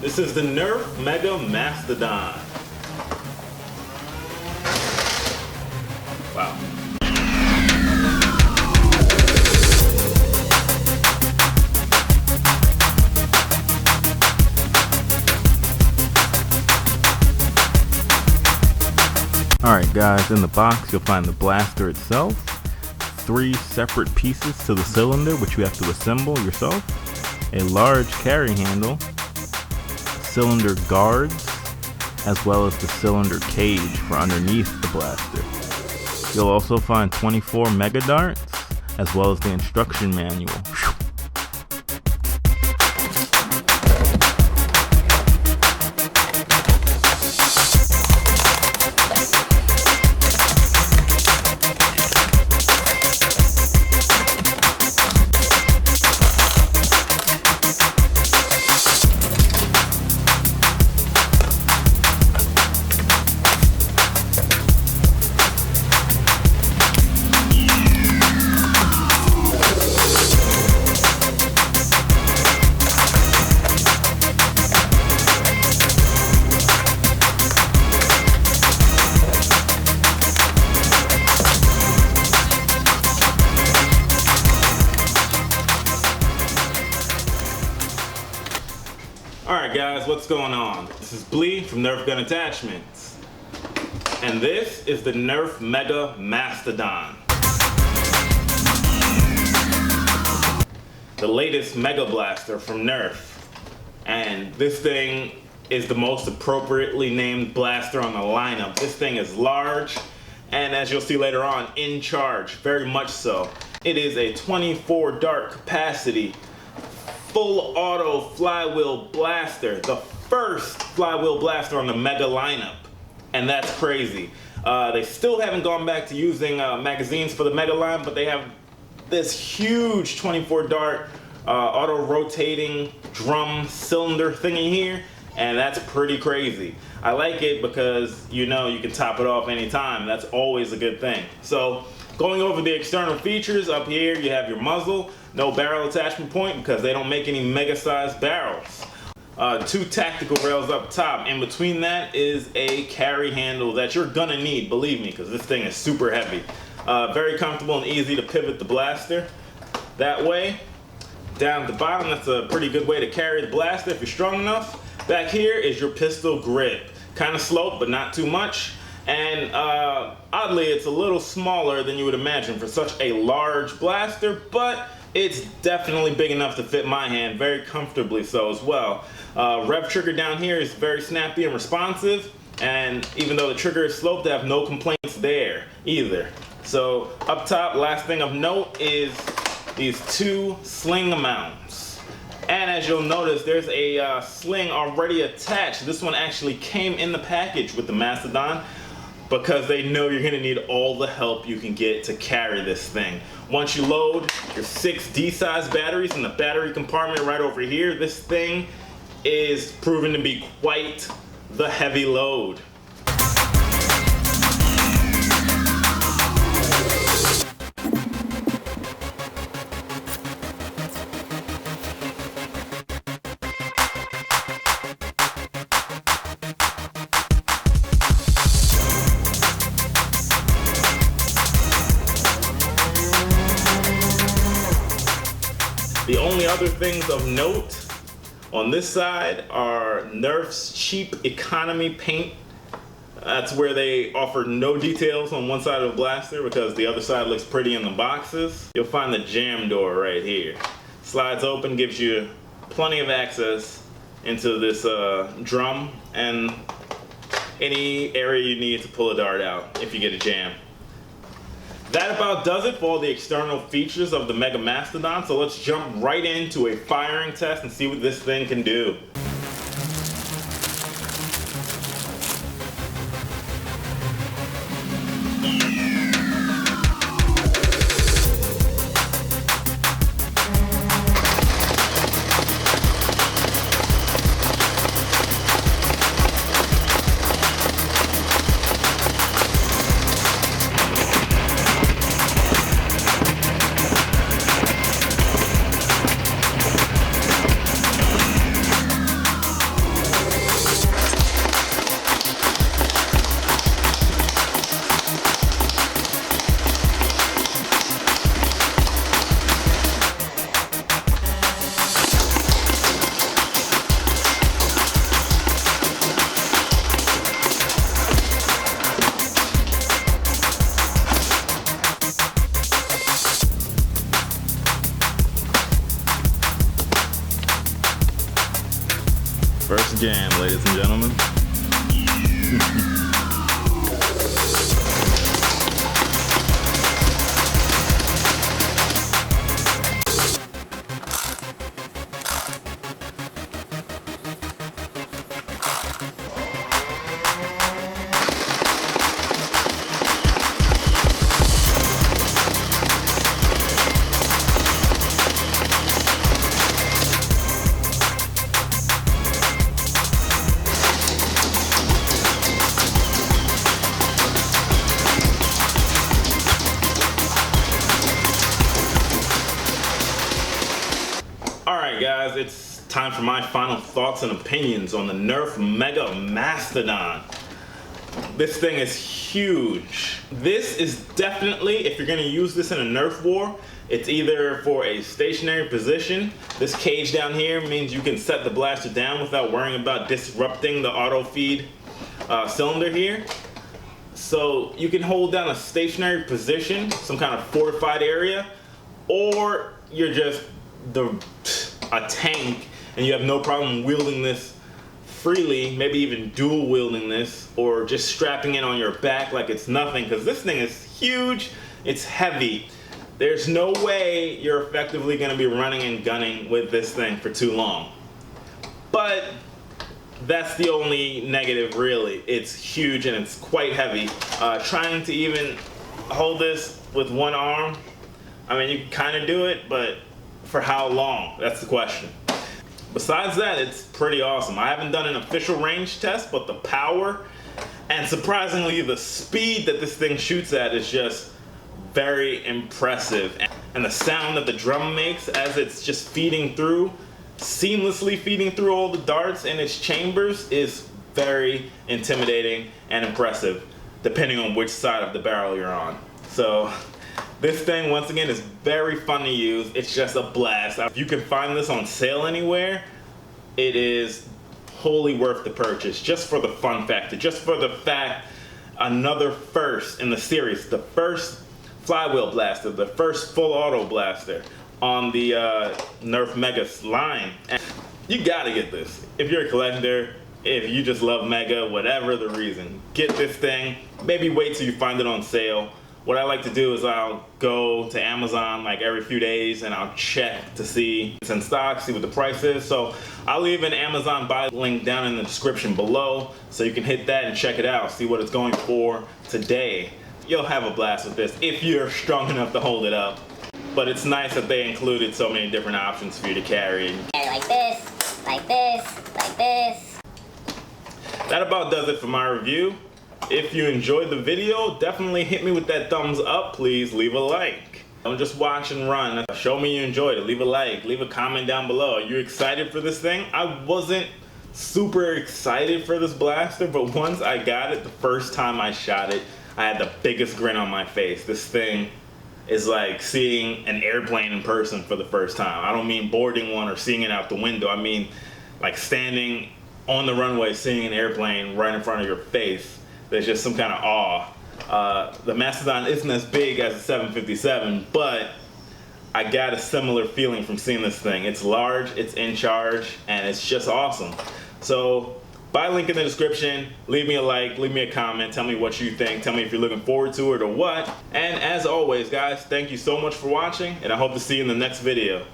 This is the Nerf Mega Mastodon. Wow. Alright guys, in the box you'll find the blaster itself, 3 separate pieces to the cylinder which you have to assemble yourself, a large carry handle, cylinder guards, as well as the cylinder cage for underneath the blaster. You'll also find 24 mega darts, as well as the instruction manual. Alright guys, what's going on? This is Blee from Nerf Gun Attachments. And this is the Nerf Mega Mastodon. The latest Mega Blaster from Nerf. And this thing is the most appropriately named blaster on the lineup. This thing is large, and as you'll see later on, in charge, very much so. It is a 24 dart capacity, full auto flywheel blaster, the first flywheel blaster on the Mega lineup, and that's crazy. They still haven't gone back to using magazines for the Mega line, but they have this huge 24 dart auto rotating drum cylinder thingy here, and that's pretty crazy. I like it because you know you can top it off anytime. That's always a good thing. So going over the external features, up here you have your muzzle, no barrel attachment point because they don't make any mega sized barrels. 2 tactical rails up top. In between that is a carry handle that you're gonna need, believe me, because this thing is super heavy. Very comfortable and easy to pivot the blaster that way. Down at the bottom, that's a pretty good way to carry the blaster if you're strong enough. Back here is your pistol grip. Kind of sloped, but not too much. And oddly, it's a little smaller than you would imagine for such a large blaster, but it's definitely big enough to fit my hand, very comfortably so as well. Rev trigger down here is very snappy and responsive, and even though the trigger is sloped, I have no complaints there either. So up top, last thing of note is these 2 sling mounts. And as you'll notice, there's a sling already attached. This one actually came in the package with the Mastodon, because they know you're gonna need all the help you can get to carry this thing. Once you load your 6 D-size batteries in the battery compartment right over here, this thing is proven to be quite the heavy load. The only other things of note on this side are Nerf's cheap economy paint. That's where they offer no details on one side of the blaster because the other side looks pretty in the boxes. You'll find the Jamb Door right here. Slides open, gives you plenty of access into this drum and any area you need to pull a dart out if you get a jam. That about does it for all the external features of the Mega Mastodon, so let's jump right into a firing test and see what this thing can do. First jam, ladies and gentlemen. Alright guys, it's time for my final thoughts and opinions on the Nerf Mega Mastodon. This thing is huge. This is definitely, if you're going to use this in a Nerf war, it's either for a stationary position. This cage down here means you can set the blaster down without worrying about disrupting the auto feed cylinder here. So you can hold down a stationary position, some kind of fortified area, or you're just a tank and you have no problem wielding this freely, maybe even dual wielding this, or just strapping it on your back like it's nothing, because this thing is huge, it's heavy. There's no way you're effectively going to be running and gunning with this thing for too long. But that's the only negative really. It's huge and it's quite heavy. Trying to even hold this with one arm, I mean, you can kind of do it, but for how long? That's the question. Besides that, it's pretty awesome. I haven't done an official range test, but the power and surprisingly the speed that this thing shoots at is just very impressive. And the sound that the drum makes as it's just feeding through, seamlessly feeding through all the darts in its chambers is very intimidating and impressive, depending on which side of the barrel you're on. So this thing, once again, is very fun to use. It's just a blast. If you can find this on sale anywhere, it is wholly worth the purchase, just for the fun factor, just for the fact another first in the series, the first flywheel blaster, the first full auto blaster on the Nerf Mega line. And you gotta get this. If you're a collector, if you just love Mega, whatever the reason, get this thing. Maybe wait till you find it on sale. What I like to do is I'll go to Amazon like every few days and I'll check to see it's in stock, see what the price is. So I'll leave an Amazon buy link down in the description below so you can hit that and check it out, see what it's going for today. You'll have a blast with this if you're strong enough to hold it up. But it's nice that they included so many different options for you to carry. Like this, like this, like this. That about does it for my review. If you enjoyed the video, definitely hit me with that thumbs up. Please leave a like. Don't just watch and run. Show me you enjoyed it. Leave a like. Leave a comment down below. Are you excited for this thing? I wasn't super excited for this blaster, but once I got it, the first time I shot it, I had the biggest grin on my face. This thing is like seeing an airplane in person for the first time. I don't mean boarding one or seeing it out the window. I mean like standing on the runway, seeing an airplane right in front of your face. There's just some kind of awe. The Mastodon isn't as big as the 757, but I got a similar feeling from seeing this thing. It's large, it's in charge, and it's just awesome. So buy link in the description, leave me a like, leave me a comment, tell me what you think, tell me if you're looking forward to it or what. And as always guys, thank you so much for watching, and I hope to see you in the next video.